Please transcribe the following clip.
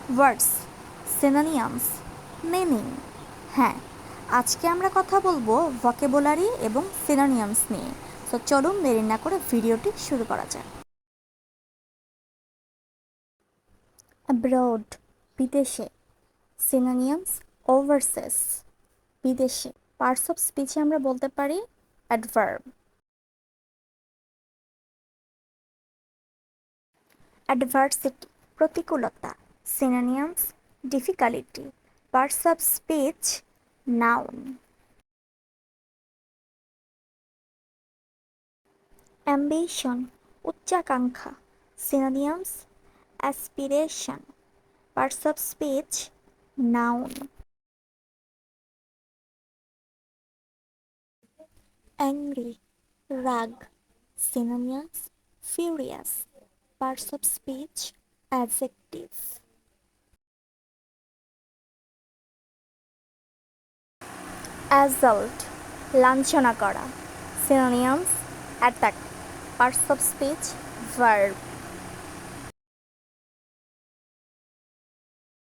ওয়ার্ডস, সিনোনিয়ামস, meaning. হ্যাঁ, আজকে আমরা কথা বলবো ভোকাবুলারি এবং সিনোনিয়ামস নিয়ে। তো চলুন দেরি না করে ভিডিওটি শুরু করা যাক। অ্যাব্রড, বিদেশে। সিনোনিয়ামস, ওভারসিস, বিদেশে। পার্টস অফ স্পিচে আমরা বলতে পারি অ্যাডভার্ব। অ্যাডভার্সিটি, প্রতিকূলতা। Synonyms, difficulty. Parts of speech, noun. Ambition, উচ্চাকাঙ্ক্ষা। Synonyms, aspiration. Parts of speech, noun. Angry, রাগ। Synonyms, furious. Parts of speech, adjective. Assault, লাঞ্ছনা করা। Synonyms, attack. Parts of speech, verb.